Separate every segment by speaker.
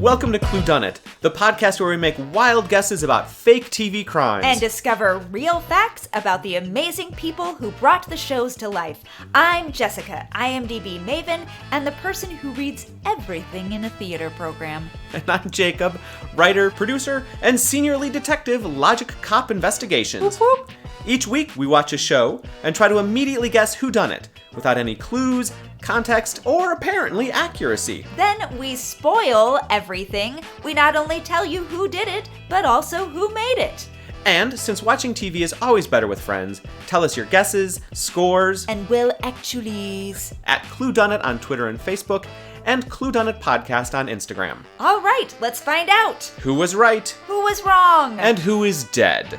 Speaker 1: Welcome to Cluedunnit, the podcast where we make wild guesses about fake TV crimes.
Speaker 2: And discover real facts about the amazing people who brought the shows to life. I'm Jessica, IMDb Maven, and the person who reads everything in a theater program.
Speaker 1: And I'm Jacob, writer, producer, and senior lead detective, Logic Cop Investigations.
Speaker 2: Whoop whoop.
Speaker 1: Each week, we watch a show and try to immediately guess whodunit, without any clues, context, or apparently accuracy.
Speaker 2: Then we spoil everything. We not only tell you who did it, but also who made it.
Speaker 1: And since watching TV is always better with friends, tell us your guesses, scores,
Speaker 2: and will actuallys
Speaker 1: at Cluedunnit on Twitter and Facebook, and Cluedunnit Podcast on Instagram.
Speaker 2: All right, let's find out.
Speaker 1: Who was right?
Speaker 2: Who was wrong?
Speaker 1: And who is dead?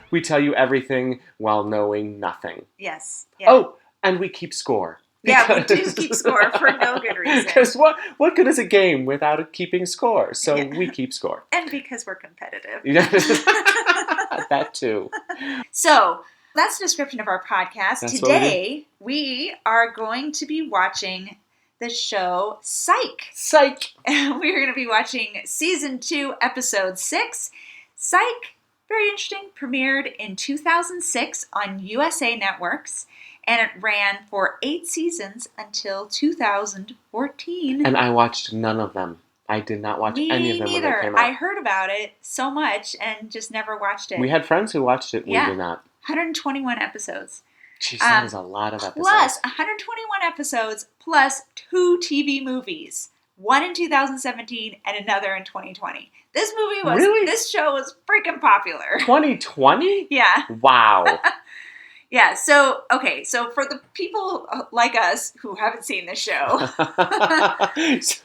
Speaker 1: We tell you everything while knowing nothing.
Speaker 2: Yes. Yeah.
Speaker 1: Oh, and we keep score.
Speaker 2: Yeah, we do keep score for no good reason.
Speaker 1: Because what good is a game without keeping score? So we keep score.
Speaker 2: And because we're competitive.
Speaker 1: That too.
Speaker 2: So, that's the description of our podcast.
Speaker 1: That's
Speaker 2: Today, we are going to be watching the show Psych.
Speaker 1: Psych!
Speaker 2: We're going to be watching Season 2, Episode 6. Psych, very interesting, premiered in 2006 on USA Networks. And it ran for 8 seasons until 2014.
Speaker 1: And I watched none of them. I did not watch any of them when they came out.
Speaker 2: I heard about it so much and just never watched it.
Speaker 1: We had friends who watched it.
Speaker 2: Yeah.
Speaker 1: We did not.
Speaker 2: 121 episodes.
Speaker 1: Jeez, that is a lot of episodes.
Speaker 2: Plus 121 episodes plus 2 TV movies. One in 2017 and another in 2020. This show was freaking popular.
Speaker 1: 2020?
Speaker 2: Yeah.
Speaker 1: Wow.
Speaker 2: Yeah, so for the people like us who haven't seen the show,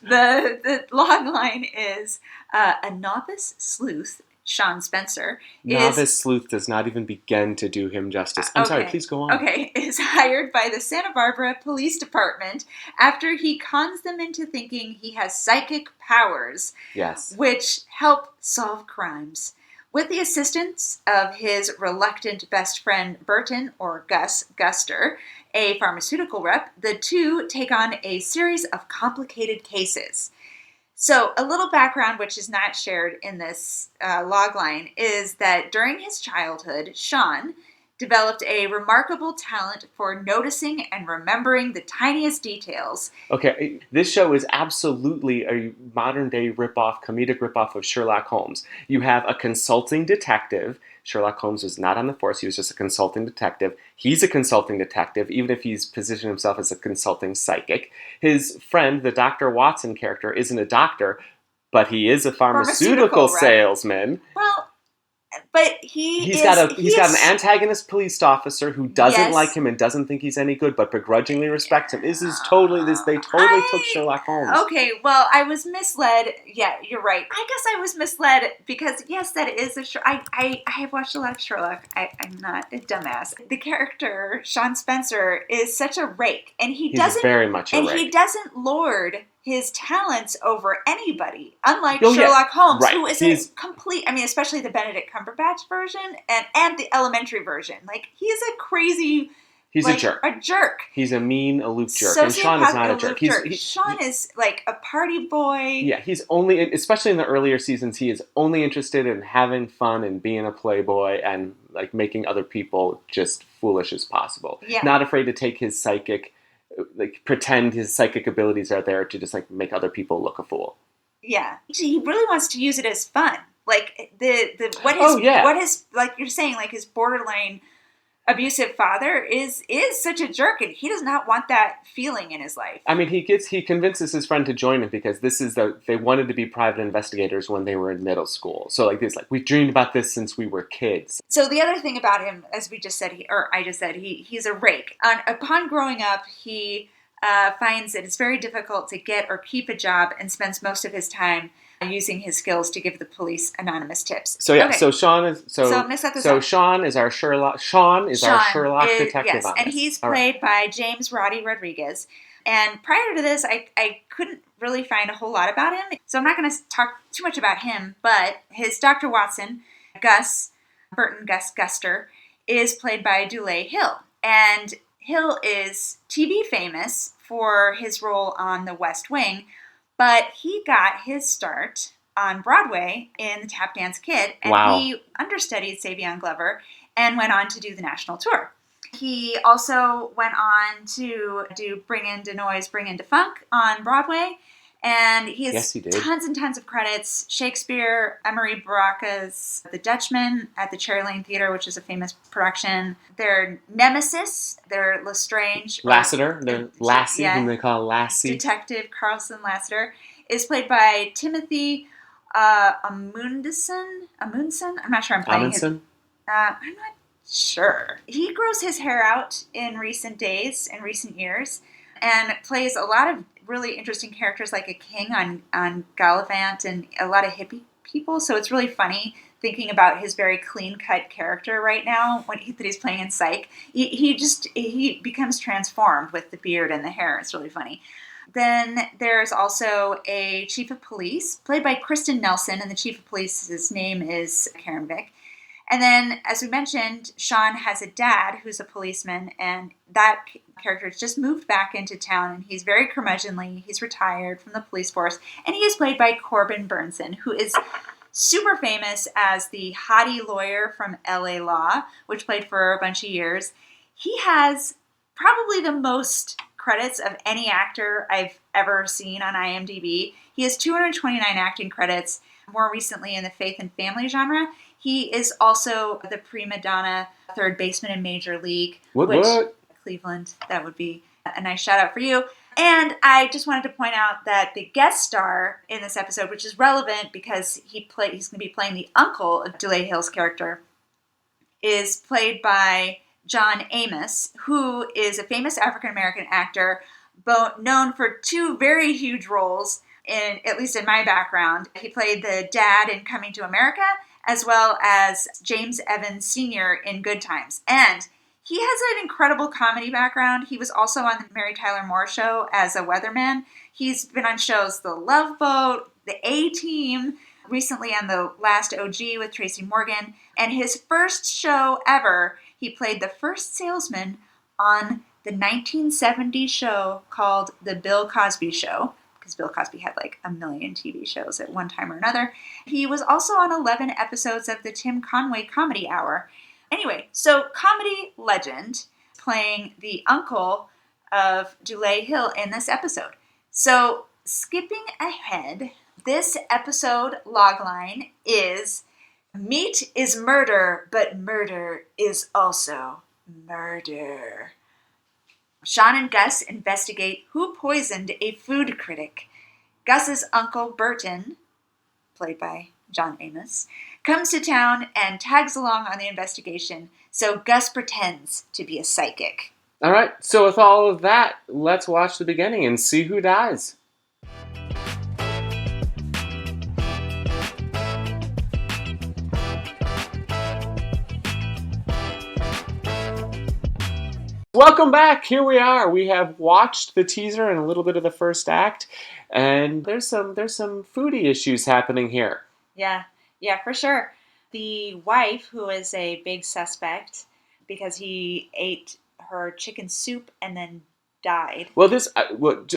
Speaker 2: the log line is a novice sleuth, Shawn Spencer.
Speaker 1: Novice sleuth does not even begin to do him justice. I'm sorry, please go on.
Speaker 2: Okay, is hired by the Santa Barbara Police Department after he cons them into thinking he has psychic powers.
Speaker 1: Yes. Which
Speaker 2: help solve crimes. With the assistance of his reluctant best friend Burton, or Guster, a pharmaceutical rep, the two take on a series of complicated cases. So, a little background, which is not shared in this logline, is that during his childhood, Shawn developed a remarkable talent for noticing and remembering the tiniest details.
Speaker 1: Okay, this show is absolutely a modern-day comedic ripoff of Sherlock Holmes. You have a consulting detective. Sherlock Holmes was not on the force. He was just a consulting detective. He's a consulting detective, even if he's positioned himself as a consulting psychic. His friend, the Dr. Watson character, isn't a doctor, but he is a pharmaceutical salesman.
Speaker 2: Well, but he's
Speaker 1: got an antagonist police officer who doesn't like him and doesn't think he's any good, but begrudgingly respects him. They totally took Sherlock Holmes.
Speaker 2: Okay, well, I was misled. Yeah, you're right. I guess I was misled because yes, that is a I have watched a lot of Sherlock. I'm not a dumbass. The character Shawn Spencer is such a rake, and he's very much a rake. He doesn't lord his talents over anybody, unlike Sherlock Holmes, right. Who is a complete, especially the Benedict Cumberbatch version and the elementary version. Like, he's a crazy...
Speaker 1: He's a jerk.
Speaker 2: A jerk.
Speaker 1: He's a mean, aloof jerk. And Shawn is not a jerk.
Speaker 2: Shawn is like a party boy.
Speaker 1: Yeah, he's only, especially in the earlier seasons, he is only interested in having fun and being a playboy and like making other people just foolish as possible. Yeah. Not afraid to take his pretend his psychic abilities are there to just like make other people look a fool.
Speaker 2: Yeah, he really wants to use it as fun. Like what his like you're saying, like his borderline abusive father is such a jerk, and he does not want that feeling in his life.
Speaker 1: He convinces his friend to join him because they wanted to be private investigators when they were in middle school. So we've dreamed about this since we were kids.
Speaker 2: So the other thing about him, as we just said, he's a rake. Upon growing up, he finds that it's very difficult to get or keep a job and spends most of his time using his skills to give the police anonymous tips.
Speaker 1: So yeah, okay. So Shawn is our Sherlock. Shawn is our Sherlock detective.
Speaker 2: Yes, and he's played by James Roddy Rodriguez. And prior to this, I couldn't really find a whole lot about him, so I'm not going to talk too much about him. But his Dr. Watson, Burton Guster, is played by Dulé Hill, and Hill is TV famous for his role on The West Wing. But he got his start on Broadway in The Tap Dance Kid, and
Speaker 1: Wow.
Speaker 2: he understudied Savion Glover and went on to do the national tour. He also went on to do Bring In Da Noise, Bring In Da Funk on Broadway, and he has
Speaker 1: Yes, he did.
Speaker 2: tons and tons of credits. Shakespeare, Emery Baraka's The Dutchman at the Cherry Lane Theater, which is a famous production. Their Nemesis, their Lestrange.
Speaker 1: Lassiter, the Lassie,
Speaker 2: yeah.
Speaker 1: whom they call Lassie.
Speaker 2: Detective Carlson Lassiter, is played by Timothy Amundsen. I'm not sure I'm playing
Speaker 1: Amundsen?
Speaker 2: I'm not sure. He grows his hair out in recent days, in recent years, and plays a lot of really interesting characters like a king on Gallivant and a lot of hippie people. So it's really funny thinking about his very clean-cut character right now that he's playing in Psych. He becomes transformed with the beard and the hair. It's really funny. Then there's also a chief of police played by Kristen Nelson, and the chief of police's name is Karen Vick. And then, as we mentioned, Shawn has a dad who's a policeman, and that character has just moved back into town, and he's very curmudgeonly. He's retired from the police force, and he is played by Corbin Burnson, who is super famous as the hottie lawyer from LA Law, which played for a bunch of years. He has probably the most credits of any actor I've ever seen on IMDb. He has 229 acting credits, more recently in the faith and family genre. He is also the prima donna third baseman in Major League.
Speaker 1: What?
Speaker 2: Cleveland, that would be a nice shout out for you. And I just wanted to point out that the guest star in this episode, which is relevant because he's going to be playing the uncle of DeLay Hill's character, is played by John Amos, who is a famous African-American actor known for two very huge roles, at least in my background. He played the dad in Coming to America, as well as James Evans Sr. in Good Times. And he has an incredible comedy background. He was also on the Mary Tyler Moore Show as a weatherman. He's been on shows The Love Boat, The A-Team, recently on The Last OG with Tracy Morgan. And his first show ever, he played the first salesman on the 1970s show called The Bill Cosby Show, because Bill Cosby had like a million TV shows at one time or another. He was also on 11 episodes of the Tim Conway Comedy Hour. Anyway, so comedy legend playing the uncle of DeLay Hill in this episode. So skipping ahead, this episode logline is meat is murder, but murder is also murder. Shawn and Gus investigate who poisoned a food critic. Gus's uncle, Burton, played by John Amos, comes to town and tags along on the investigation, so Gus pretends to be a psychic.
Speaker 1: All right, so with all of that, let's watch the beginning and see who dies. Welcome back. Here we are. We have watched the teaser and a little bit of the first act, and there's some foodie issues happening here.
Speaker 2: Yeah, for sure. The wife, who is a big suspect because he ate her chicken soup and then died.
Speaker 1: Well,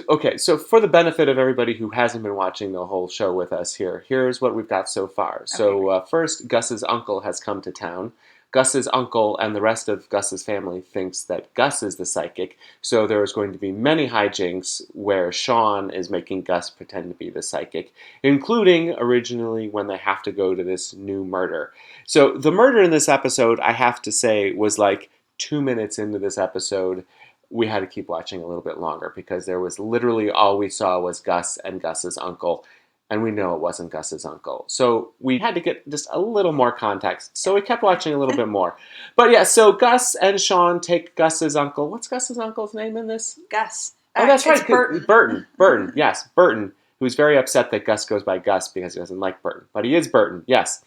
Speaker 1: okay, so for the benefit of everybody who hasn't been watching the whole show with us here's what we've got so far. So first, Gus's uncle has come to town. Gus's uncle and the rest of Gus's family thinks that Gus is the psychic, so there's going to be many hijinks where Shawn is making Gus pretend to be the psychic, including originally when they have to go to this new murder. So the murder in this episode, I have to say, was like 2 minutes into this episode. We had to keep watching a little bit longer because there was literally all we saw was Gus and Gus's uncle. And we know it wasn't Gus's uncle. So we had to get just a little more context. So we kept watching a little bit more. But yeah, so Gus and Shawn take Gus's uncle. What's Gus's uncle's name in this?
Speaker 2: Gus.
Speaker 1: Oh, that's right.
Speaker 2: Burton.
Speaker 1: Burton. Yes, Burton, who's very upset that Gus goes by Gus because he doesn't like Burton. But he is Burton, yes.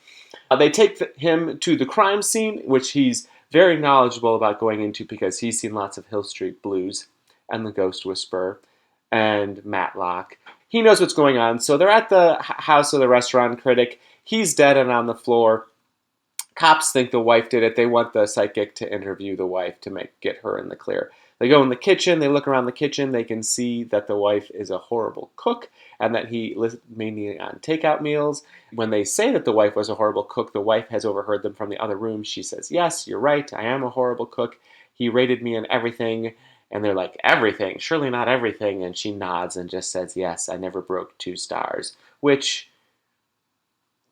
Speaker 1: They take him to the crime scene, which he's very knowledgeable about going into because he's seen lots of Hill Street Blues and The Ghost Whisperer and Matlock. He knows what's going on. So they're at the house of the restaurant critic. He's dead and on the floor. Cops think the wife did it. They want the psychic to interview the wife to get her in the clear. They go in the kitchen. They look around the kitchen. They can see that the wife is a horrible cook and that he lives mainly on takeout meals. When they say that the wife was a horrible cook, the wife has overheard them from the other room. She says, yes, you're right. I am a horrible cook. He rated me in everything. And they're like, everything? Surely not everything. And she nods and just says, yes, I never broke 2 stars. Which,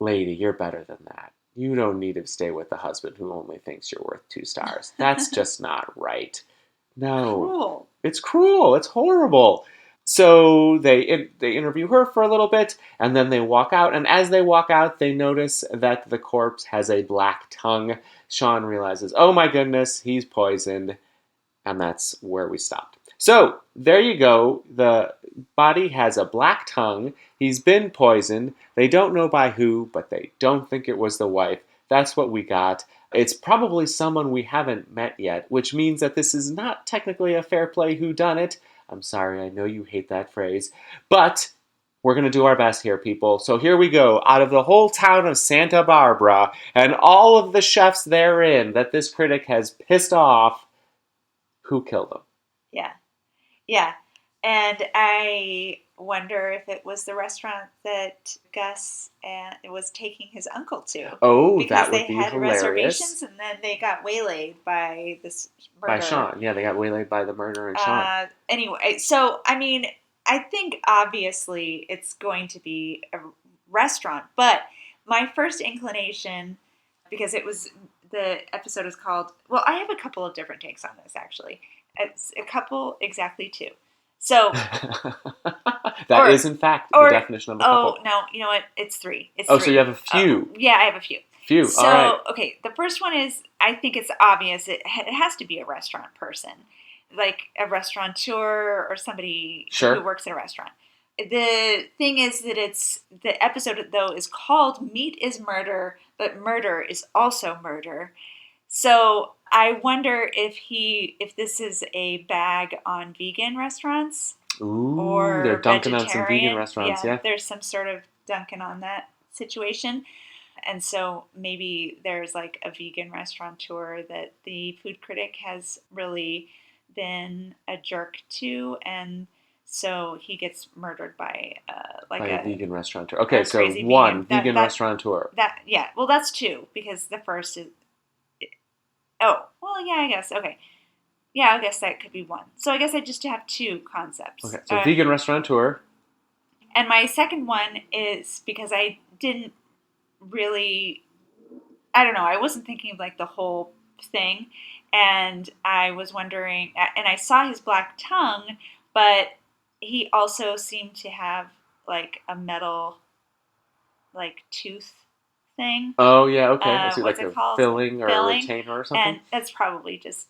Speaker 1: lady, you're better than that. You don't need to stay with the husband who only thinks you're worth 2 stars. That's just not right. No.
Speaker 2: Cruel.
Speaker 1: It's cruel. It's horrible. So they interview her for a little bit, and then they walk out. And as they walk out, they notice that the corpse has a black tongue. Shawn realizes, oh my goodness, he's poisoned. And that's where we stopped. So there you go. The body has a black tongue. He's been poisoned. They don't know by who, but they don't think it was the wife. That's what we got. It's probably someone we haven't met yet, which means that this is not technically a fair play whodunit. I'm sorry, I know you hate that phrase. But we're going to do our best here, people. So here we go. Out of the whole town of Santa Barbara and all of the chefs therein that this critic has pissed off, who killed them?
Speaker 2: Yeah. And I wonder if it was the restaurant that Gus was taking his uncle to.
Speaker 1: Oh,
Speaker 2: because
Speaker 1: that would be
Speaker 2: had
Speaker 1: hilarious.
Speaker 2: Reservations, and then they got waylaid by this murder.
Speaker 1: By Shawn. Yeah, they got waylaid by the murderer and Shawn.
Speaker 2: Anyway, so, I mean, I think obviously it's going to be a restaurant, but my first inclination, because the episode is called, well, I have a couple of different takes on this, actually. It's a couple, exactly 2. So
Speaker 1: that is in fact the definition of a couple.
Speaker 2: Oh no, you know what? It's 3. It's
Speaker 1: 3.
Speaker 2: So
Speaker 1: you have a few.
Speaker 2: Yeah, I have a few. So,
Speaker 1: all right.
Speaker 2: Okay, the first one is, I think it's obvious. It has to be a restaurant person, like a restaurateur or somebody who works at a restaurant. The thing is that the episode though is called "Meat is Murder," but murder is also murder. So I wonder if this is a bag on vegan restaurants.
Speaker 1: Ooh,
Speaker 2: or
Speaker 1: they're dunking on some
Speaker 2: vegetarian.
Speaker 1: vegan restaurants, yeah.
Speaker 2: There's some sort of dunking on that situation. And so maybe there's like a vegan restaurateur that the food critic has really been a jerk to, and so he gets murdered by a
Speaker 1: vegan restaurateur. Okay, so
Speaker 2: one
Speaker 1: vegan restaurateur.
Speaker 2: Well, that's 2 because the first is. Oh, well, yeah, I guess. Okay. Yeah, I guess that could be 1. So I guess I just have 2 concepts.
Speaker 1: Okay, so vegan restaurateur.
Speaker 2: And my second one is because I didn't really, I don't know, I wasn't thinking of like the whole thing. And I was wondering, and I saw his black tongue, but he also seemed to have like a metal, like tooth thing.
Speaker 1: Oh, yeah, okay. Is it
Speaker 2: what's
Speaker 1: like
Speaker 2: it
Speaker 1: a
Speaker 2: called?
Speaker 1: filling or a retainer or something?
Speaker 2: And that's probably just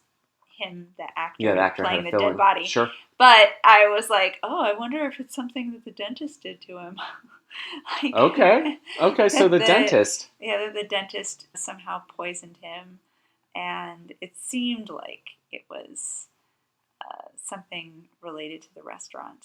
Speaker 2: him, the actor, playing the
Speaker 1: filling.
Speaker 2: dead body.
Speaker 1: Sure.
Speaker 2: But I was like, oh, I wonder if it's something that the dentist did to him.
Speaker 1: Okay, so the dentist.
Speaker 2: Yeah, the dentist somehow poisoned him, and it seemed like it was something related to the restaurant,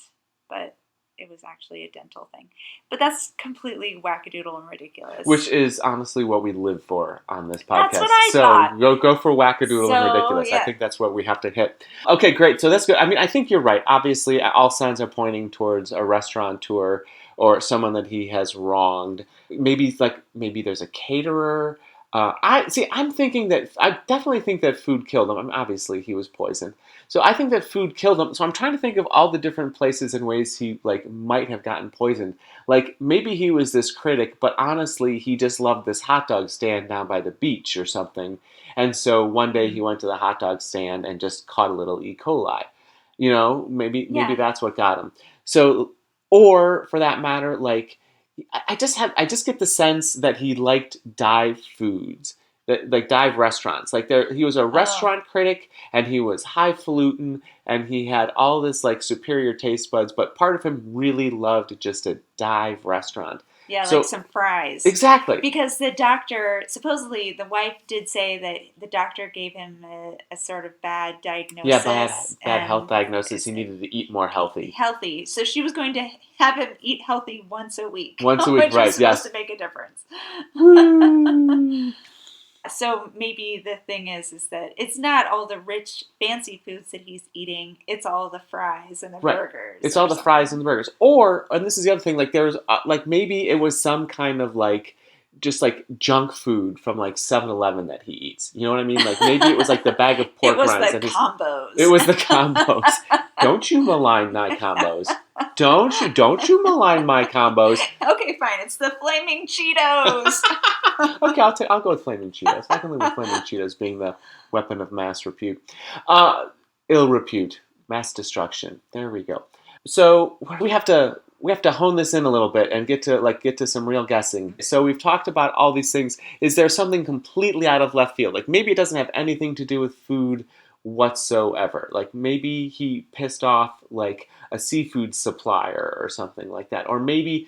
Speaker 2: but it was actually a dental thing. But that's completely wackadoodle and ridiculous.
Speaker 1: Which is honestly what we live for on this podcast.
Speaker 2: That's what I thought.
Speaker 1: So go for wackadoodle and ridiculous. Yeah. I think that's what we have to hit. Okay, great. So that's good. I mean, I think you're right. Obviously, all signs are pointing towards a restaurateur or someone that he has wronged. Maybe there's a caterer. I definitely think that food killed him. I mean, obviously, he was poisoned. So I think that food killed him. So I'm trying to think of all the different places and ways he might have gotten poisoned. Like maybe he was this critic, but honestly, he just loved this hot dog stand down by the beach or something. And so one day he went to the hot dog stand and just caught a little E. coli. You know, maybe that's what got him. So, or for that matter, I just get the sense that he liked dive foods, like dive restaurants. He was a restaurant critic, and he was highfalutin, and he had all this superior taste buds. But part of him really loved just a dive restaurant.
Speaker 2: Yeah, like some fries.
Speaker 1: Exactly.
Speaker 2: Because the doctor, supposedly the wife did say that the doctor gave him a sort of bad diagnosis.
Speaker 1: Yeah, bad health diagnosis. He needed to eat more healthy.
Speaker 2: Healthy. So she was going to have him eat healthy once a week.
Speaker 1: Once a week,
Speaker 2: which
Speaker 1: right,
Speaker 2: is supposed to make a difference. So maybe the thing is that it's not all the rich, fancy foods that he's eating. It's all the fries and the
Speaker 1: Right.
Speaker 2: burgers.
Speaker 1: It's all the fries and the burgers. Or, and this is the other thing, like there's, like maybe it was some kind of like, just like junk food from like 7-Eleven that he eats. You know what I mean? Like maybe it was like the bag of pork rinds.
Speaker 2: It was the combos.
Speaker 1: It was the combos. Don't you malign my combos. Don't you malign my combos.
Speaker 2: Okay, fine. It's the flaming Cheetos.
Speaker 1: Okay, I'll go with flaming Cheetos. I can live with flaming Cheetos being the weapon of mass repute. Ill repute. Mass destruction. There we go. So we have to hone this in a little bit and get to some real guessing. So we've talked about all these things. Is there something completely out of left field? Like maybe it doesn't have anything to do with food whatsoever. Like maybe he pissed off like a seafood supplier or something like that. Or maybe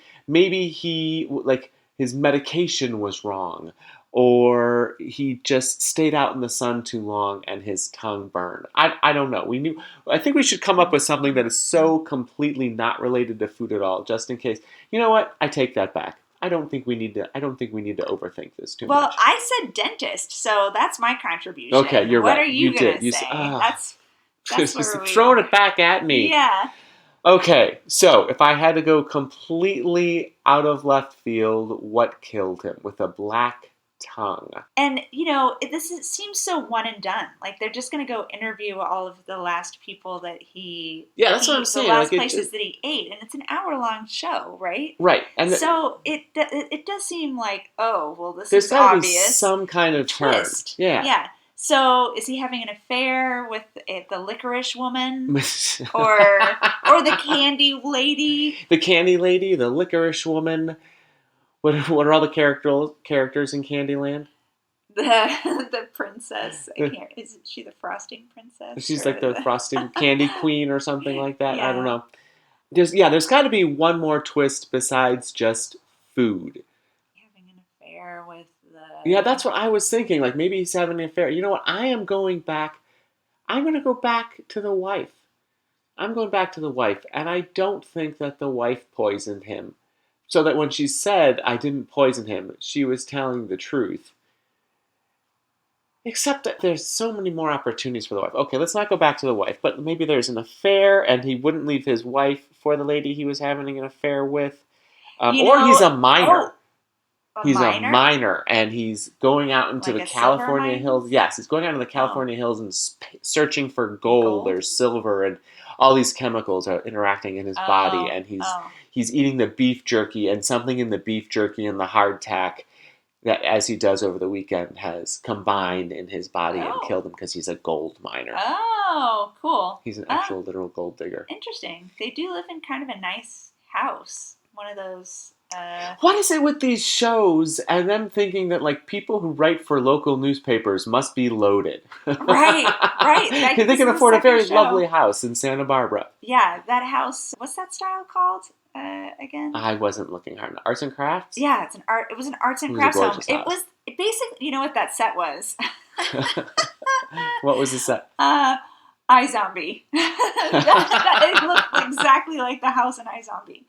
Speaker 1: he like his medication was wrong. Or he just stayed out in the sun too long and his tongue burned. I don't know. I think we should come up with something that is so completely not related to food at all, just in case. You know what? I take that back. I don't think we need to overthink this too much.
Speaker 2: Well, I said dentist, so that's my contribution.
Speaker 1: Okay, you're right.
Speaker 2: What are you going to say?
Speaker 1: That's
Speaker 2: where we
Speaker 1: throwing it back at me.
Speaker 2: Yeah.
Speaker 1: Okay, so if I had to go completely out of left field, what killed him with a black tongue?
Speaker 2: And, seems so one and done. Like, they're just going to go interview all of the last people that he...
Speaker 1: Yeah, that's what I'm saying.
Speaker 2: The last places that he ate. And it's an hour-long show, right?
Speaker 1: Right. And
Speaker 2: so it does seem like, oh, well, this
Speaker 1: is obvious. There's got to be some kind of
Speaker 2: twist.
Speaker 1: Turn. Yeah.
Speaker 2: Yeah. So is he having an affair with the licorice woman? or the candy lady?
Speaker 1: The candy lady, the licorice woman... What are all the characters in Candyland?
Speaker 2: The princess. Is she the frosting princess?
Speaker 1: She's like the frosting candy queen or something like that.
Speaker 2: Yeah.
Speaker 1: I don't know. There's got to be one more twist besides just food.
Speaker 2: Having an affair with the...
Speaker 1: Yeah, that's what I was thinking. Like maybe he's having an affair. You know what? I'm going to go back to the wife. I'm going back to the wife, and I don't think that the wife poisoned him. So that when she said, I didn't poison him, she was telling the truth. Except that there's so many more opportunities for the wife. Okay, let's not go back to the wife, but maybe there's an affair and he wouldn't leave his wife for the lady he was having an affair with. Or he's a minor. He's a minor, and he's going out into the California hills. Yes, he's going out into the California hills and searching for gold or silver, and all these chemicals are interacting in his body, and he's eating the beef jerky, and something in the beef jerky and the hardtack that, as he does over the weekend, has combined in his body and killed him because he's a gold miner.
Speaker 2: Oh, cool.
Speaker 1: He's an actual literal gold digger.
Speaker 2: Interesting. They do live in kind of a nice house. One of those...
Speaker 1: What is it with these shows and them thinking that like people who write for local newspapers must be loaded?
Speaker 2: Right. Like,
Speaker 1: they can afford a very lovely house in Santa Barbara.
Speaker 2: Yeah, that house. What's that style called again?
Speaker 1: I wasn't looking hard. Arts and crafts?
Speaker 2: Yeah, it was an arts and crafts home. It was basically, you know what that set was?
Speaker 1: What was the set?
Speaker 2: iZombie. It looked exactly like the house in iZombie.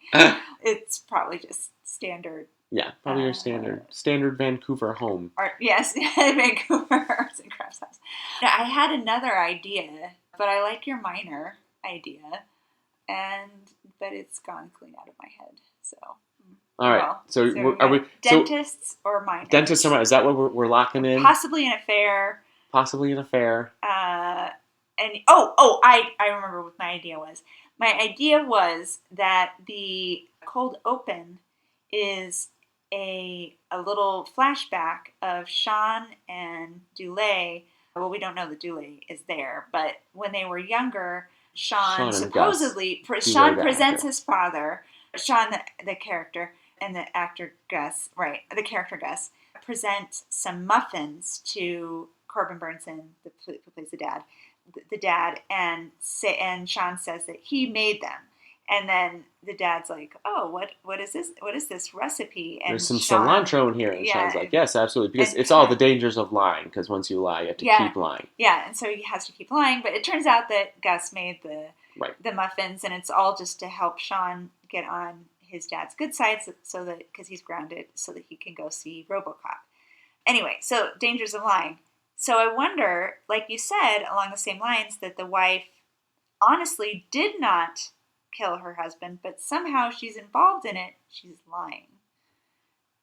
Speaker 2: It's probably just standard.
Speaker 1: Yeah, probably your standard Vancouver home.
Speaker 2: Yes, Vancouver Arts and Crafts house. Now, I had another idea, but I like your minor idea, but it's gone clean out of my head. So.
Speaker 1: All right. So are we
Speaker 2: dentists or minors?
Speaker 1: Dentists or minors? Is that what we're locking in?
Speaker 2: Possibly an affair. I remember what my idea was. My idea was that the cold open is a little flashback of Shawn and Dulé. Well, we don't know that Dulé is there, but when they were younger, Shawn presents his father, Shawn the character, and the actor Gus, right, the character Gus, present some muffins to Corbin Burnson, who plays the dad, and Shawn says that he made them. And then the dad's like, "Oh, what is this? What is this recipe?" And
Speaker 1: there's some cilantro in here. And Shawn's like, "Yes, absolutely," because it's all the dangers of lying. Because once you lie, you have to keep lying.
Speaker 2: Yeah, and so he has to keep lying. But it turns out that Gus made the muffins, and it's all just to help Shawn get on his dad's good side, so that because he's grounded, so that he can go see RoboCop. Anyway, so dangers of lying. So I wonder, like you said, along the same lines, that the wife honestly did not kill her husband, but somehow she's involved in it. She's lying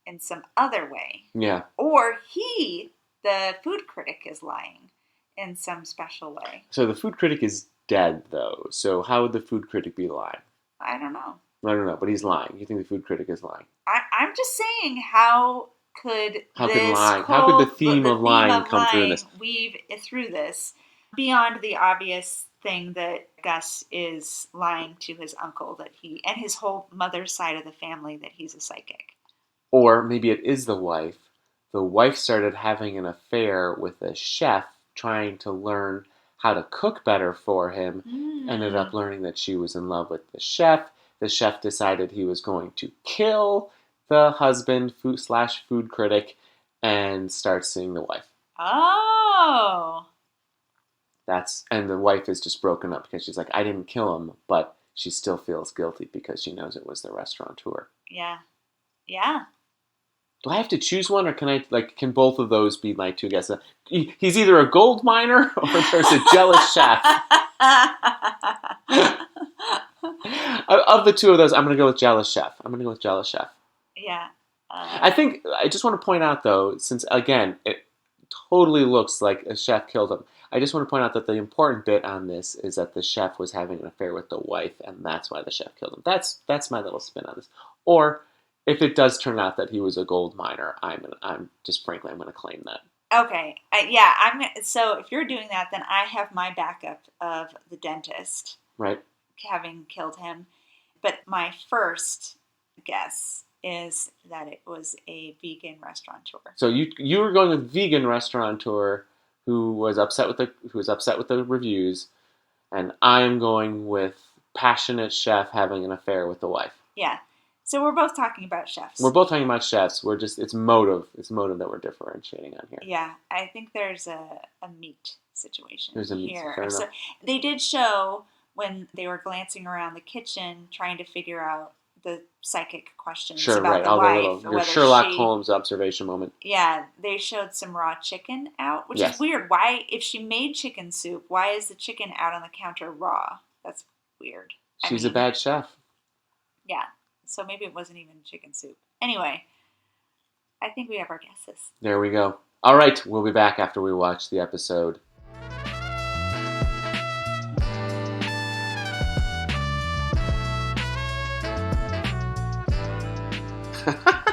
Speaker 2: in some other way.
Speaker 1: Yeah.
Speaker 2: Or he, the food critic, is lying in some special way.
Speaker 1: So the food critic is dead, though. So how would the food critic be lying?
Speaker 2: I don't know.
Speaker 1: I don't know, but he's lying. You think the food critic is lying?
Speaker 2: I'm just saying, how could
Speaker 1: the theme of lying come through this?
Speaker 2: Weave through this beyond the obvious thing that Gus is lying to his uncle and his whole mother's side of the family that he's a psychic.
Speaker 1: Or maybe it is the wife. The wife started having an affair with a chef, trying to learn how to cook better for him. Ended up learning that she was in love with the chef. The chef decided he was going to kill the husband /food critic and start seeing the wife.
Speaker 2: Oh.
Speaker 1: And the wife is just broken up because she's like, I didn't kill him, but she still feels guilty because she knows it was the restaurateur.
Speaker 2: Yeah. Yeah.
Speaker 1: Do I have to choose one, or can both of those be my two guesses? He's either a gold miner or there's a jealous chef. Of the two of those, I'm going to go with jealous chef.
Speaker 2: Yeah.
Speaker 1: I just want to point out, though, since, again, it totally looks like a chef killed him, I just want to point out that the important bit on this is that the chef was having an affair with the wife, and that's why the chef killed him. That's my little spin on this. Or, if it does turn out that he was a gold miner, I'm going to claim that.
Speaker 2: Okay. So if you're doing that, then I have my backup of the dentist.
Speaker 1: Right.
Speaker 2: Having killed him. But my first guess is that it was a vegan restaurateur.
Speaker 1: So you were going with vegan restaurateur who was upset with the reviews, and I'm going with passionate chef having an affair with the wife.
Speaker 2: Yeah. So we're both talking about chefs.
Speaker 1: We're both talking about chefs. It's motive that we're differentiating on here.
Speaker 2: Yeah, I think there's a meat situation.
Speaker 1: There's a meat
Speaker 2: here.
Speaker 1: fair
Speaker 2: So
Speaker 1: enough.
Speaker 2: they did show when they were glancing around the kitchen trying to figure out the psychic questions about the wife.
Speaker 1: Your Sherlock Holmes observation moment.
Speaker 2: Yeah, they showed some raw chicken out, which is weird. Why, if she made chicken soup, why is the chicken out on the counter raw? That's weird.
Speaker 1: She's a bad chef.
Speaker 2: Yeah, so maybe it wasn't even chicken soup. Anyway, I think we have our guesses.
Speaker 1: There we go. All right, we'll be back after we watch the episode.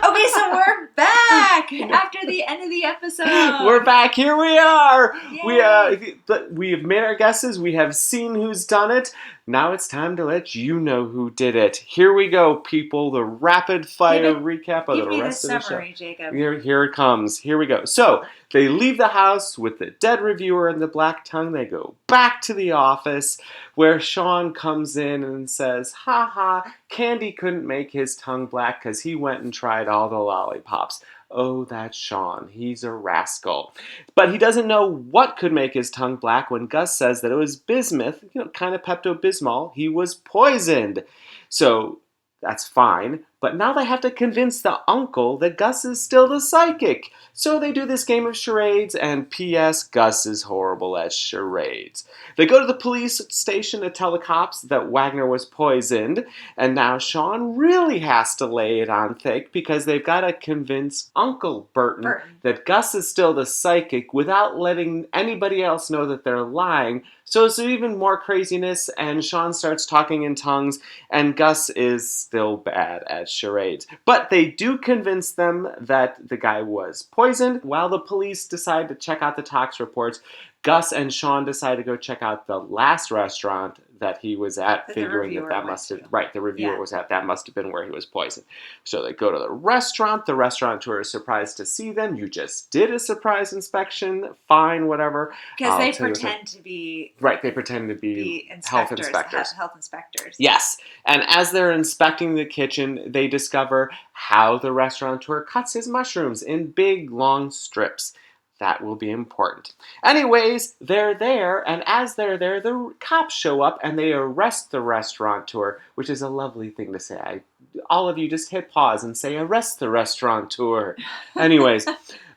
Speaker 2: Okay, so we're back after the end of the episode.
Speaker 1: We're back. Here we are.
Speaker 2: Yay.
Speaker 1: We have made our guesses. We have seen who's done it. Now it's time to let you know who did it. Here we go, people. The rapid fire recap of the rest of the show.
Speaker 2: Summary, Jacob.
Speaker 1: Here it comes. Here we go. So they leave the house with the dead reviewer and the black tongue. They go back to the office where Shawn comes in and says, "Ha ha, Candy couldn't make his tongue black because he went and tried all the lollipops." Oh, that's Shawn. He's a rascal. But he doesn't know what could make his tongue black when Gus says that it was bismuth, kind of Pepto-Bismol. He was poisoned. So that's fine. But now they have to convince the uncle that Gus is still the psychic. So they do this game of charades, and P.S. Gus is horrible at charades. They go to the police station to tell the cops that Wagner was poisoned, and now Shawn really has to lay it on thick because they've got to convince Uncle Burton that Gus is still the psychic without letting anybody else know that they're lying. So it's even more craziness, and Shawn starts talking in tongues, and Gus is still bad at charades. But they do convince them that the guy was poisoned. While the police decide to check out the tox reports, Gus and Shawn decide to go check out the last restaurant that he was at, figuring that must have, the reviewer was at, that must have been where he was poisoned. So they go to the restaurant. The restaurateur is surprised to see them. You just did a surprise inspection. Fine, whatever.
Speaker 2: Because they pretend to be...
Speaker 1: Right, they pretend to be health inspectors.
Speaker 2: Health inspectors.
Speaker 1: Yes. And as they're inspecting the kitchen, they discover how the restaurateur cuts his mushrooms in big, long strips. That will be important. Anyways, they're there, and as they're there, the cops show up and they arrest the restaurateur, which is a lovely thing to say. All of you just hit pause and say, "Arrest the restaurateur." Anyways,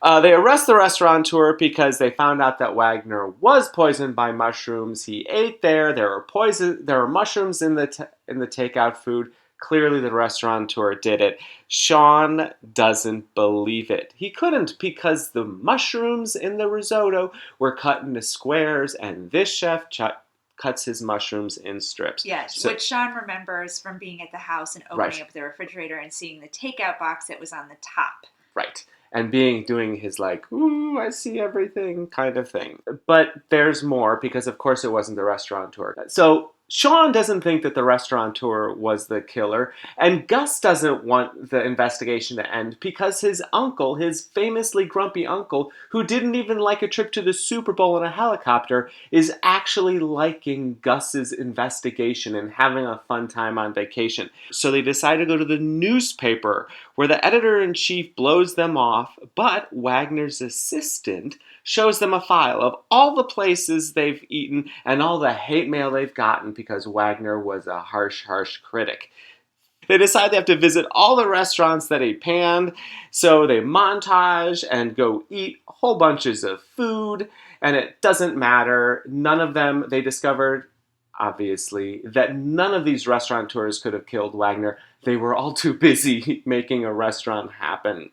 Speaker 1: They arrest the restaurateur because they found out that Wagner was poisoned by mushrooms. He ate there. There were mushrooms in the takeout food. Clearly, the restaurateur did it. Shawn doesn't believe it. He couldn't because the mushrooms in the risotto were cut into squares, and this chef cuts his mushrooms in strips.
Speaker 2: Yes, which Shawn remembers from being at the house and opening up the refrigerator and seeing the takeout box that was on the top.
Speaker 1: Right. And doing his like, ooh, I see everything kind of thing. But there's more because, of course, it wasn't the restaurateur. So Shawn doesn't think that the restaurateur was the killer, and Gus doesn't want the investigation to end because his uncle, his famously grumpy uncle, who didn't even like a trip to the Super Bowl in a helicopter, is actually liking Gus's investigation and having a fun time on vacation. So they decide to go to the newspaper, where the editor-in-chief blows them off, but Wagner's assistant shows them a file of all the places they've eaten and all the hate mail they've gotten because Wagner was a harsh, harsh critic. They decide they have to visit all the restaurants that he panned, so they montage and go eat whole bunches of food, and it doesn't matter. None of them, they discovered, obviously, that none of these restaurateurs could have killed Wagner. They were all too busy making a restaurant happen.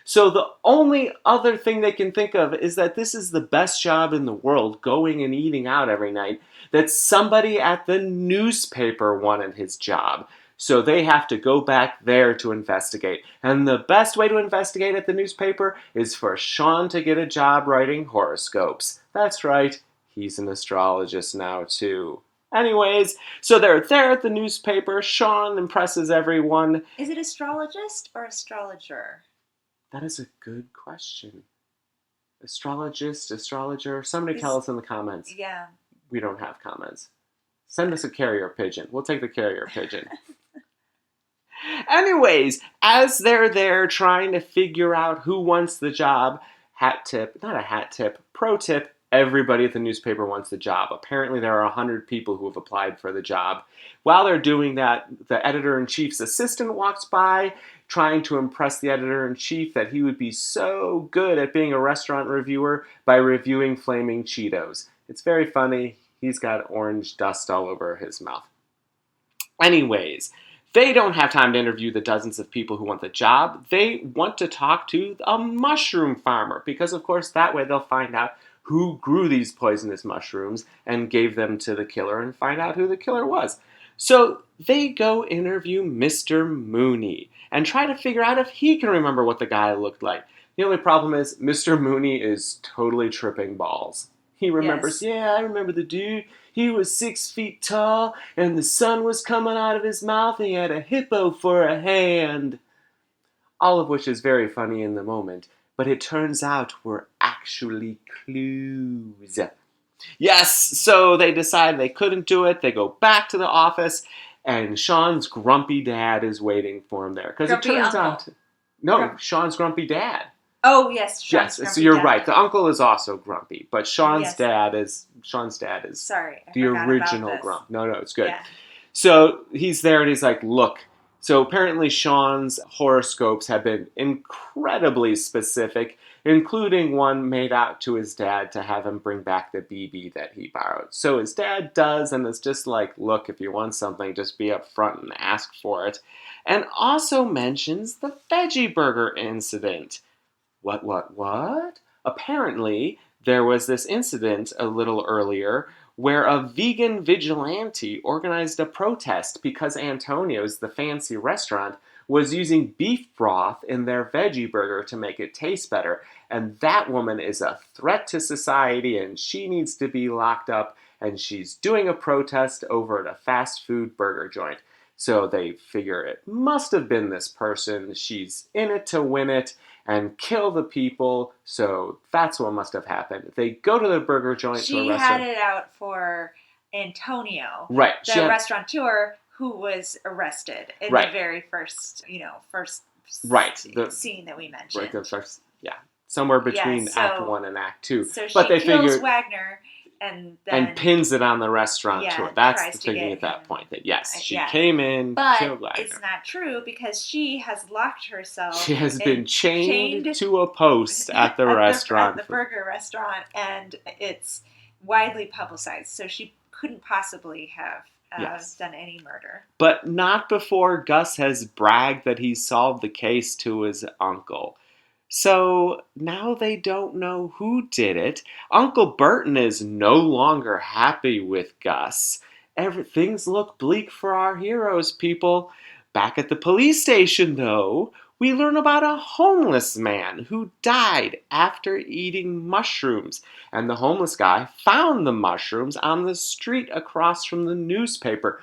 Speaker 1: So the only other thing they can think of is that this is the best job in the world, going and eating out every night, that somebody at the newspaper wanted his job. So they have to go back there to investigate. And the best way to investigate at the newspaper is for Shawn to get a job writing horoscopes. That's right, he's an astrologist now too. Anyways, so they're there at the newspaper. Shawn impresses everyone.
Speaker 2: Is it astrologist or astrologer?
Speaker 1: That is a good question. Astrologist, astrologer, somebody tell us in the comments.
Speaker 2: Yeah.
Speaker 1: We don't have comments. Send us a carrier pigeon. We'll take the carrier pigeon. Anyways, as they're there trying to figure out who wants the job, pro tip, everybody at the newspaper wants the job. Apparently there are 100 people who have applied for the job. While they're doing that, the editor-in-chief's assistant walks by, trying to impress the editor-in-chief that he would be so good at being a restaurant reviewer by reviewing flaming Cheetos. It's very funny. He's got orange dust all over his mouth. Anyways, they don't have time to interview the dozens of people who want the job. They want to talk to a mushroom farmer because, of course, that way they'll find out who grew these poisonous mushrooms and gave them to the killer and find out who the killer was. So they go interview Mr. Mooney and try to figure out if he can remember what the guy looked like. The only problem is Mr. Mooney is totally tripping balls. He remembers, I remember the dude. He was 6 feet tall and the sun was coming out of his mouth and he had a hippo for a hand. All of which is very funny in the moment, but it turns out were actually clues. Yes, so they decide they couldn't do it. They go back to the office, and Shawn's grumpy dad is waiting for him there. Because it turns out... No, Shawn's grumpy dad.
Speaker 2: Oh, yes.
Speaker 1: Yes, so you're right. The uncle is also grumpy, but Shawn's dad is...
Speaker 2: Sorry, I
Speaker 1: the
Speaker 2: forgot
Speaker 1: original
Speaker 2: about this.
Speaker 1: grump. No, it's good.
Speaker 2: Yeah.
Speaker 1: So he's there, and he's like, look... So apparently Shawn's horoscopes have been incredibly specific, including one made out to his dad to have him bring back the BB that he borrowed. So his dad does, and it's just like, look, if you want something, just be up front and ask for it. And also mentions the veggie burger incident. What? Apparently, there was this incident a little earlier where a vegan vigilante organized a protest because Antonio's, the fancy restaurant, was using beef broth in their veggie burger to make it taste better. And that woman is a threat to society and she needs to be locked up, and she's doing a protest over at a fast food burger joint. So they figure it must have been this person. She's in it to win it and kill the people. So that's what must have happened. They go to the burger joint to arrest her.
Speaker 2: She had it out for Antonio,
Speaker 1: right?
Speaker 2: The restaurateur who was arrested in the very first scene that we mentioned.
Speaker 1: Right, the first, somewhere between Act 1 and Act 2.
Speaker 2: So
Speaker 1: but
Speaker 2: she
Speaker 1: they
Speaker 2: kills
Speaker 1: figured,
Speaker 2: Wagner And
Speaker 1: pins it on the restaurateur. That's
Speaker 2: tries
Speaker 1: the
Speaker 2: to
Speaker 1: thinking
Speaker 2: get
Speaker 1: at that
Speaker 2: him.
Speaker 1: point. That yes, she came in, killed
Speaker 2: But
Speaker 1: Wagner.
Speaker 2: it's not true because she has locked herself.
Speaker 1: She has been chained to a post at the restaurant.
Speaker 2: At the burger restaurant, and it's widely publicized. So she couldn't possibly have done any murder.
Speaker 1: But not before Gus has bragged that he solved the case to his uncle. So now they don't know who did it. Uncle Burton is no longer happy with Gus. Things look bleak for our heroes, people. Back at the police station, though, we learn about a homeless man who died after eating mushrooms. And the homeless guy found the mushrooms on the street across from the newspaper,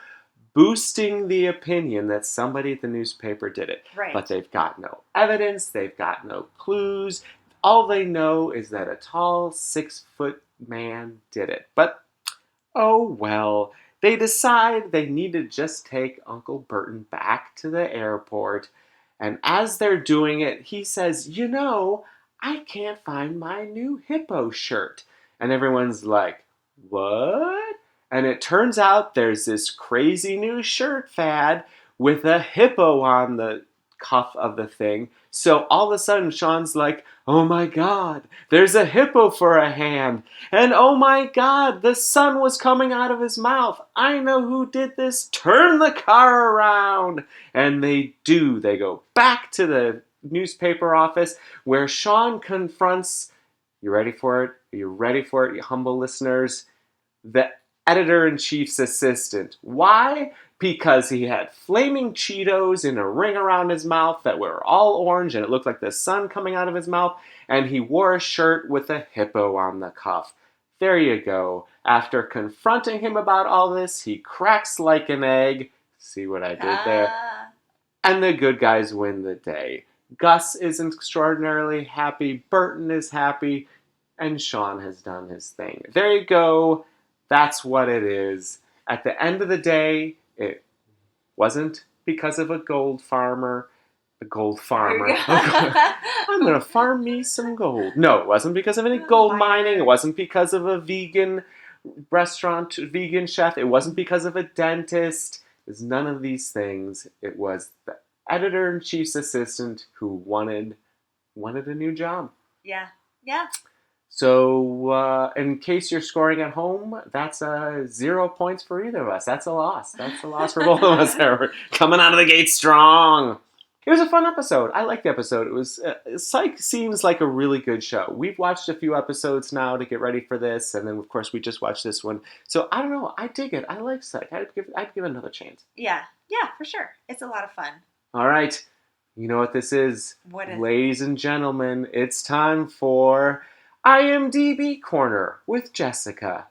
Speaker 1: boosting the opinion that somebody at the newspaper did it.
Speaker 2: Right.
Speaker 1: But they've got no evidence, they've got no clues. All they know is that a tall 6-foot man did it. But, oh well. They decide they need to just take Uncle Burton back to the airport. And as they're doing it, he says, I can't find my new hippo shirt. And everyone's like, what? And it turns out there's this crazy new shirt fad with a hippo on the cuff of the thing. So all of a sudden, Shawn's like, oh my God, there's a hippo for a hand. And oh my God, the sun was coming out of his mouth. I know who did this. Turn the car around. And they do. They go back to the newspaper office where Shawn confronts, you ready for it? Are you ready for it, you humble listeners? The editor-in-chief's assistant. Why? Because he had flaming Cheetos in a ring around his mouth that were all orange and it looked like the sun coming out of his mouth, and he wore a shirt with a hippo on the cuff. There you go. After confronting him about all this, he cracks like an egg. See what I did there? And the good guys win the day. Gus is extraordinarily happy, Burton is happy, and Shawn has done his thing. There you go. That's what it is. At the end of the day, it wasn't because of a gold farmer. I'm going to farm me some gold. No, it wasn't because of any gold mining. It wasn't because of a vegan restaurant, vegan chef. It wasn't because of a dentist. It was none of these things. It was the editor-in-chief's assistant who wanted a new job.
Speaker 2: Yeah.
Speaker 1: So, in case you're scoring at home, that's 0 points for either of us. That's a loss. That's a loss for both of us there. We're coming out of the gate strong. It was a fun episode. I liked the episode. It was Psych seems like a really good show. We've watched a few episodes now to get ready for this, and then of course we just watched this one. So I don't know. I dig it. I like Psych. I'd give it another chance.
Speaker 2: Yeah, for sure. It's a lot of fun.
Speaker 1: All right. You know what this is?
Speaker 2: What is
Speaker 1: Ladies and gentlemen, it's time for IMDb Corner with Jessica.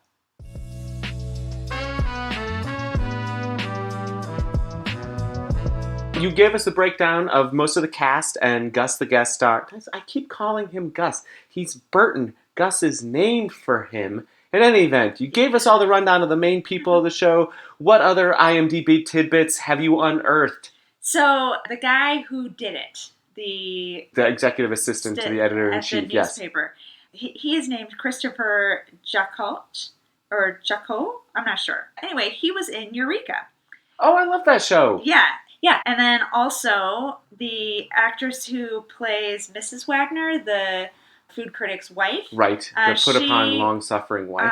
Speaker 1: You gave us the breakdown of most of the cast and Gus the guest star. I keep calling him Gus. He's Burton. Gus is named for him. In any event, you gave us all the rundown of the main people of the show. What other IMDb tidbits have you unearthed?
Speaker 2: So, the guy who did it, the
Speaker 1: executive assistant to the editor-in-chief,
Speaker 2: at the newspaper, he is named Christopher Jacot, I'm not sure. Anyway, he was in Eureka.
Speaker 1: Oh, I love that show.
Speaker 2: Yeah. And then also the actress who plays Mrs. Wagner, the food critic's wife.
Speaker 1: Right, the put-upon long-suffering wife.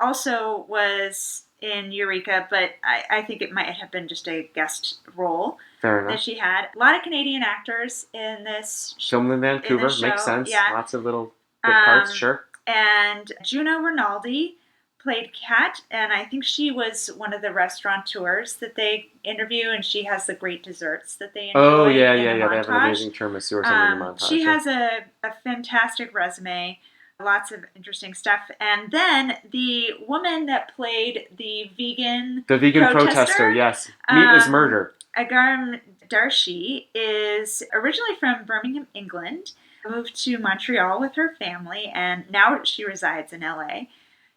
Speaker 2: Also was in Eureka, but I think it might have been just a guest role.
Speaker 1: Fair enough.
Speaker 2: That she had. A lot of Canadian actors in this
Speaker 1: Filmed in Vancouver, makes sense. Yeah. Lots of little parts, sure.
Speaker 2: And Juno Rinaldi played Kat, and I think she was one of the restaurateurs that they interview, and she has the great desserts that they enjoy.
Speaker 1: Oh, yeah. They have an amazing tiramisu or something in the montage.
Speaker 2: She has a fantastic resume, lots of interesting stuff. And then the woman that played the vegan
Speaker 1: protester, yes. Meat is murder.
Speaker 2: Agaram Darshi is originally from Birmingham, England, moved to Montreal with her family, and now she resides in LA.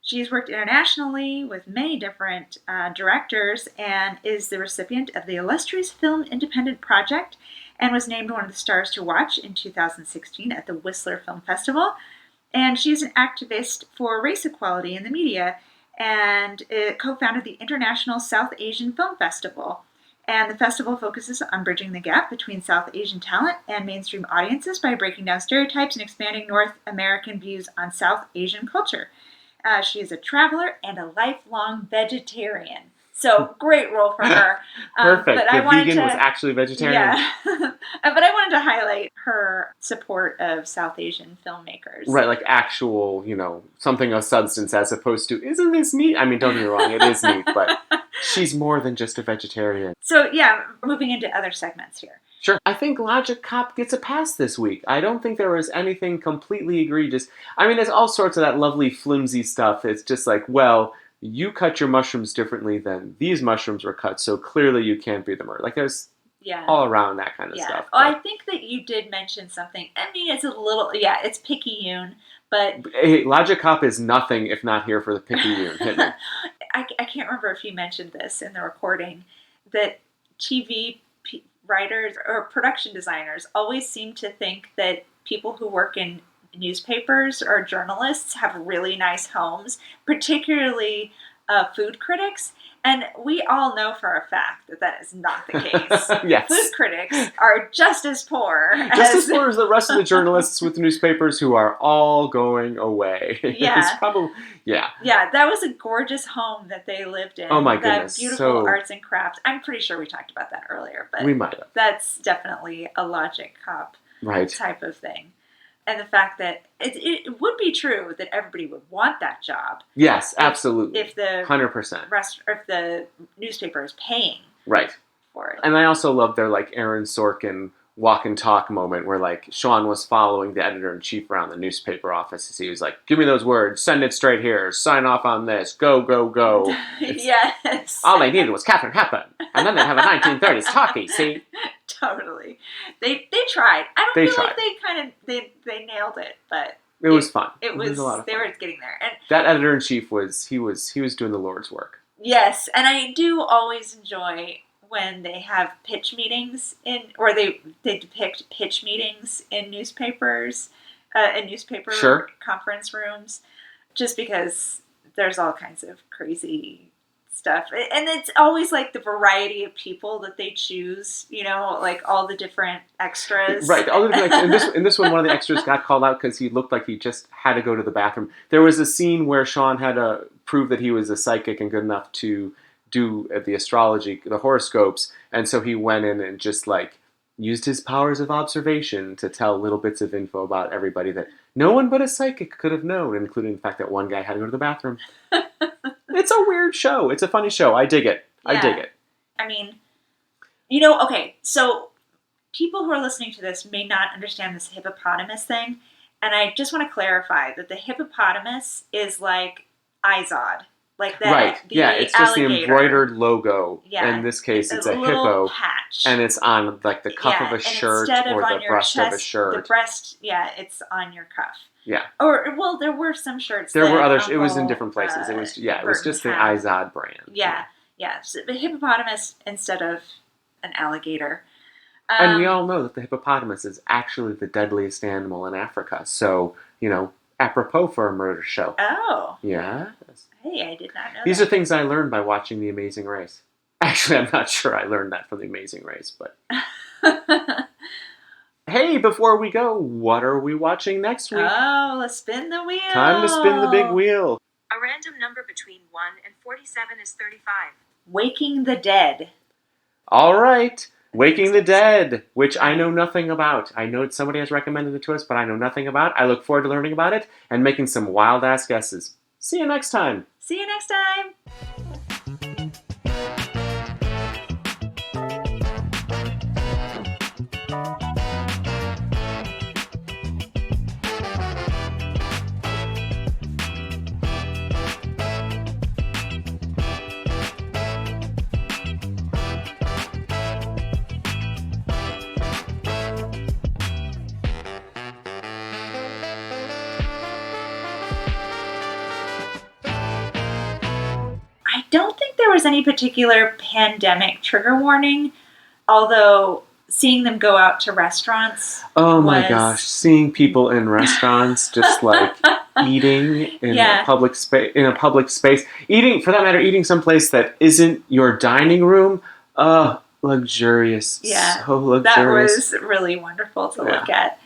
Speaker 2: She's worked internationally with many different directors and is the recipient of the illustrious Film Independent Project and was named one of the stars to watch in 2016 at the Whistler Film Festival. And she's an activist for race equality in the media and co-founded the International South Asian Film Festival. And the festival focuses on bridging the gap between South Asian talent and mainstream audiences by breaking down stereotypes and expanding North American views on South Asian culture. She is a traveler and a lifelong vegetarian. So, great role for her.
Speaker 1: Perfect. The vegan was actually vegetarian.
Speaker 2: Yeah. But I wanted to highlight her support of South Asian filmmakers.
Speaker 1: Right, like actual, something of substance as opposed to, isn't this neat? I mean, don't get me wrong, it is neat, but she's more than just a vegetarian.
Speaker 2: So, yeah, moving into other segments here.
Speaker 1: Sure. I think Logic Cop gets a pass this week. I don't think there was anything completely egregious. I mean, there's all sorts of that lovely flimsy stuff. It's just like, well, you cut your mushrooms differently than these mushrooms were cut, so clearly you can't be the murderer. Like, there's all around that kind of stuff.
Speaker 2: Oh, I think that you did mention something. I mean, it's a little, it's picayune, but...
Speaker 1: Hey, Logic Cop is nothing if not here for the picayune. Hit me.
Speaker 2: I can't remember if you mentioned this in the recording, that TV writers or production designers always seem to think that people who work in newspapers or journalists have really nice homes, particularly food critics. And we all know for a fact that that is not the case.
Speaker 1: Yes.
Speaker 2: Food critics are just as poor.
Speaker 1: Just as poor as the rest of the journalists with newspapers who are all going away.
Speaker 2: Yeah.
Speaker 1: It's probably, yeah.
Speaker 2: Yeah, that was a gorgeous home that they lived in.
Speaker 1: Oh my goodness.
Speaker 2: That beautiful arts and crafts. I'm pretty sure we talked about that earlier, but
Speaker 1: we might have.
Speaker 2: That's definitely a Logic Cop type of thing. And the fact that it would be true that everybody would want that job.
Speaker 1: Yes, absolutely.
Speaker 2: If the
Speaker 1: 100%.
Speaker 2: If the newspaper is paying for it.
Speaker 1: And I also love their Aaron Sorkin walk and talk moment where Shawn was following the editor-in-chief around the newspaper office. He was like, give me those words, send it straight here, sign off on this, go, go, go.
Speaker 2: Yes.
Speaker 1: All they needed was Katharine Hepburn. And then they'd have a 1930s talkie, see?
Speaker 2: Totally. They tried. I don't feel like they nailed it, but
Speaker 1: it was fun.
Speaker 2: It was
Speaker 1: a lot of fun.
Speaker 2: They were getting there. And
Speaker 1: that editor-in-chief was doing the Lord's work.
Speaker 2: Yes, and I do always enjoy when they have pitch meetings or they depict pitch meetings in newspapers, in newspaper conference rooms, just because there's all kinds of crazy stuff. And it's always the variety of people that they choose, all the different extras.
Speaker 1: Right. All the different extras. In this one of the extras got called out because he looked like he just had to go to the bathroom. There was a scene where Shawn had to prove that he was a psychic and good enough to do the astrology, the horoscopes, and so he went in and just used his powers of observation to tell little bits of info about everybody that no one but a psychic could have known, including the fact that one guy had to go to the bathroom. It's a weird show. It's a funny show. I dig it. Yeah. I dig it.
Speaker 2: I mean, okay, so people who are listening to this may not understand this hippopotamus thing, and I just want to clarify that the hippopotamus is like Izod. Like that,
Speaker 1: right. Yeah, it's just
Speaker 2: alligator.
Speaker 1: The embroidered logo.
Speaker 2: Yeah.
Speaker 1: In this case, it's a
Speaker 2: little
Speaker 1: hippo.
Speaker 2: Patch.
Speaker 1: And it's on the cuff of a shirt or the breast of a shirt.
Speaker 2: The breast, it's on your cuff.
Speaker 1: Yeah.
Speaker 2: Or, there were some shirts.
Speaker 1: There were others. It was in different places. It was just the
Speaker 2: had.
Speaker 1: Izod brand.
Speaker 2: Yeah. Yeah. So the hippopotamus instead of an alligator.
Speaker 1: And we all know that the hippopotamus is actually the deadliest animal in Africa. So, apropos for a murder show.
Speaker 2: Oh.
Speaker 1: Yeah.
Speaker 2: Hey, I did not know
Speaker 1: These are things I learned by watching The Amazing Race. Actually, I'm not sure I learned that from The Amazing Race, but... Hey, before we go, what are we watching next week?
Speaker 2: Oh, let's spin the wheel.
Speaker 1: Time to spin the big wheel.
Speaker 3: A random number between 1 and 47 is 35.
Speaker 2: Waking the Dead.
Speaker 1: All right. Waking the Dead, which I know nothing about. I know somebody has recommended it to us, but I know nothing about. I look forward to learning about it and making some wild-ass guesses. See you next time.
Speaker 2: See you next time. I don't think there was any particular pandemic trigger warning, although seeing them go out to restaurants.
Speaker 1: Oh my
Speaker 2: was-
Speaker 1: gosh, seeing people in restaurants just like eating in a public space, eating, for that matter, eating someplace that isn't your dining room. Luxurious.
Speaker 2: Yeah,
Speaker 1: So luxurious.
Speaker 2: that was really wonderful to look at.